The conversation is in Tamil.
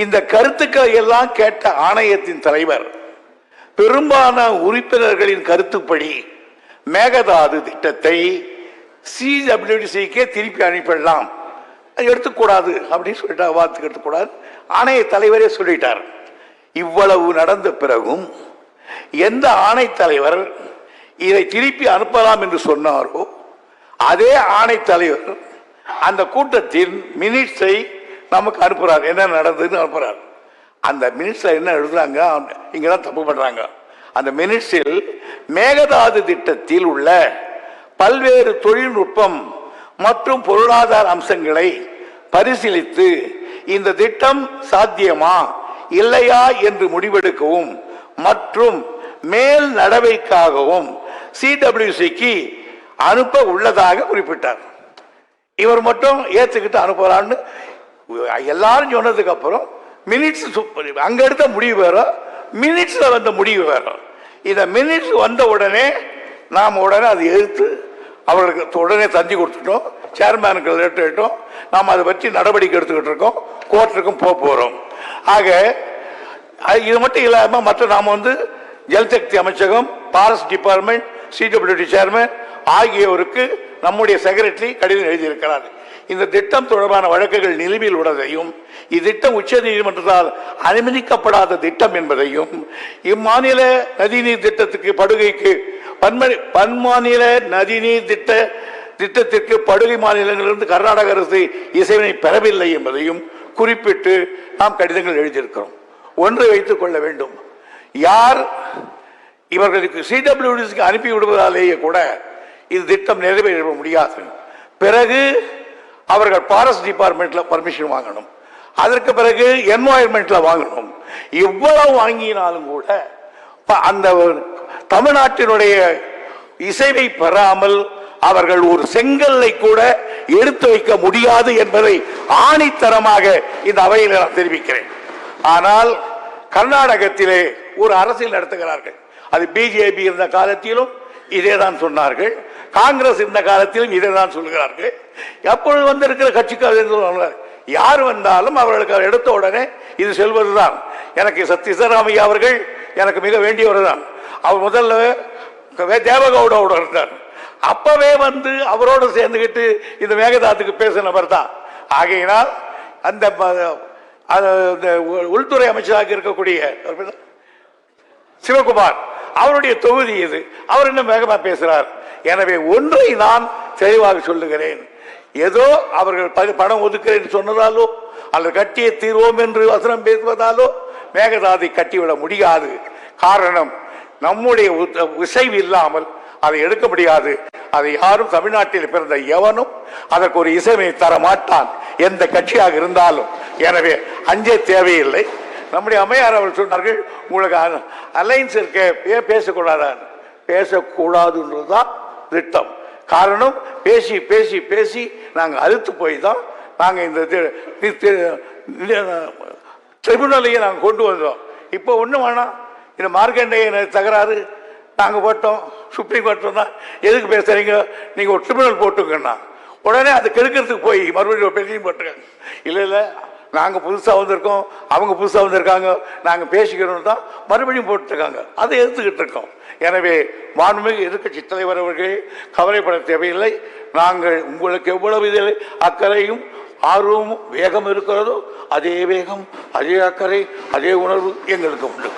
இந்த கருத்துக்களை எல்லாம் கேட்ட ஆணையத்தின் தலைவர் பெரும்பாலான உறுப்பினர்களின் கருத்துப்படி மேகதாது திட்டத்தை CWDCக்கே திருப்பி அனுப்பிடலாம், எடுத்துக்கூடாது அப்படின்னு சொல்லிட்டா, வார்த்தைக்கு எடுத்துக்கூடாது ஆணைய தலைவரே சொல்லிட்டார். இவ்வளவு நடந்த பிறகும் எந்த ஆணைத்தலைவர் இதை திருப்பி அனுப்பலாம் என்று சொன்னாரோ அதே ஆணைத்தலைவர் அந்த கூட்டத்தின் மினிட்ஸை நமக்கு அனுப்புறார். என்ன நடந்ததுன்னு அனுப்புறார். அந்த மினிட்ஸ்ல என்ன எழுதுறாங்க, இங்கதான் தப்பு பண்றாங்க. அந்த மினிட்ஸில் மேகதாது திட்டத்தில் உள்ள பல்வேறு தொழில்நுட்பம் மற்றும் பொருளாதார அம்சங்களை பரிசீலித்து இந்த திட்டம் சாத்தியமா இல்லையா என்று முடிவெடுக்கவும் மற்றும் மேல் நடவடிக்கைக்காகவும் CWDCக்கு அனுப்ப உள்ளதாக குறிப்பிட்டார். இவர் மட்டும் ஏத்துக்கிட்டு அனுப்பலான்னு எல்லாரும் சொன்னதுக்கு அப்புறம் மினிட்ஸ் அங்க எடுத்த முடிவு வேற, மினிட்ஸ்ல வந்த முடிவு வேற. இந்த மினிட்ஸ் வந்த உடனே நாம் உடனே அதை எதிர்த்து அவர்களுக்கு உடனே தந்தி கொடுத்துட்டோம், சேர்மேனுக்கு லெட்டர் இட்டோம். நாம் அதை பற்றி நடவடிக்கை எடுத்துக்கிட்டு இருக்கோம், கோர்ட்டுக்கும் போறோம். ஆக இது மட்டும் இல்லாம மற்ற நாம ஜல்சக்தி அமைச்சகம், ஃபாரஸ்ட் டிபார்ட்மெண்ட், CWD சேர்மன் ஆகியோருக்கு நம்முடைய செக்ரட்டரி கடிதம் எழுதியிருக்கிறார். இந்த திட்டம் தொடர்பான வழக்குகள் நிலுவையில் உள்ளதையும், இத்திட்டம் உச்ச நீதிமன்றத்தால் அனுமதிக்கப்படாத திட்டம் என்பதையும், இம்மாநில நதிநீர் திட்டத்துக்கு படுகைக்கு பன்மாநில நதிநீர் திட்டத்திற்கு படுகை மாநிலங்களிலிருந்து கர்நாடக அரசு இசைவினை பெறவில்லை என்பதையும் குறிப்பிட்டு நாம் கடிதங்கள் எழுதியிருக்கிறோம். ஒன்றை வைத்துக் கொள்ள வேண்டும், யார் இவர்களுக்கு CWDCக்கு அனுப்பி விடுவதாலேயே கூட இது திட்டம் நிறைவேற முடியாது. பிறகு அவர்கள் ஃபாரஸ்ட் டிபார்ட்மெண்ட்ல பர்மிஷன் வாங்கணும், அதற்கு பிறகு என்வாயர்மெண்ட்ல வாங்கணும். இவ்வளவு வாங்கினாலும் கூட அந்த தமிழ்நாட்டினுடைய இசைவை பெறாமல் அவர்கள் ஒரு செங்கல்லை கூட எடுத்து வைக்க முடியாது என்பதை ஆணித்தரமாக இந்த அவையில் நான் தெரிவிக்கிறேன். ஆனால் கர்நாடகத்திலே ஒரு அரசியல் நடத்துகிறார்கள். அது BJP இருந்த காலத்திலும் இதே தான் சொன்னார்கள், காங்கிரஸ் இருந்த காலத்திலும் இதை தான் சொல்கிறார்கள். எப்பொழுது வந்திருக்கிற கட்சிக்கு யார் வந்தாலும் அவர்களுக்கு எடுத்த உடனே இது செல்வதுதான். எனக்கு சித்தராமையா அவர்கள் எனக்கு மிக வேண்டியவர் தான். அவர் முதல்ல தேவகவுடோடு இருந்தார், அப்பவே அவரோடு சேர்ந்துகிட்டு இந்த மேகதாதுக்கு பேசினவர் தான். ஆகையினால் அந்த உள்துறை அமைச்சராக இருக்கக்கூடிய சிவகுமார் அவருடைய தொகுதி இது, அவர் இன்னும் வேகமா பேசுறார். எனவே ஒன்றை நான் தெளிவாக சொல்லுகிறேன், ஏதோ அவர்கள் பணம் ஒதுக்கிறேன் சொன்னதாலோ அல்லது கட்டிய தீர்வோம் என்று வசனம் பேசுவதாலோ மேகதாதை கட்டிவிட முடியாது. காரணம், நம்முடைய இசைவு இல்லாமல் அதை எடுக்க முடியாது. அதை யாரும் தமிழ்நாட்டில் பிறந்த எவனும் அதற்கு ஒரு இசைவை தர மாட்டான், எந்த கட்சியாக இருந்தாலும். எனவே அஞ்சே தேவையில்லை. நம்முடைய அம்மையார் அவர்கள் சொன்னார்கள், உங்களுக்கு அலைன்ஸ் இருக்க ஏன் பேசக்கூடாதான்? பேசக்கூடாதுன்றதுதான் திட்டம். காரணம், பேசி பேசி பேசி நாங்கள் அழுத்து போய் தான் நாங்கள் இந்த ட்ரிபுனலையே நாங்கள் கொண்டு வந்தோம். இப்போ ஒன்றும் வேணாம், இந்த மார்க்கண்டேய தகராறு நாங்கள் போட்டோம், சுப்ரீம் கோர்ட் சொன்னா எதுக்கு பேசுறீங்க, நீங்கள் ஒரு ட்ரிபுனல் போட்டுங்கன்னா உடனே அது கெடுக்கிறதுக்கு போய் மறுபடியும் ஒரு பெட்டிஷன் போட்டுருக்காங்க. இல்லை இல்லை, நாங்கள் புதுசாக வந்திருக்கோம், அவங்க புதுசாக வந்திருக்காங்க, நாங்கள் பேசிக்கிறோம் தான் மறுபடியும் போட்டுருக்காங்க. அதை எதிர்த்துக்கிட்டு இருக்கோம். எனவே மாண்புமிகு எதிர்க்கட்சி தலைவர் அவர்கள் கவலைப்பட தேவையில்லை. நாங்கள் உங்களுக்கு எவ்வளவு இதில் அக்கறையும் ஆர்வமும் வேகம் இருக்கிறதோ அதே வேகம், அதே அக்கறை, அதே உணர்வு எங்களுக்கு உண்டு.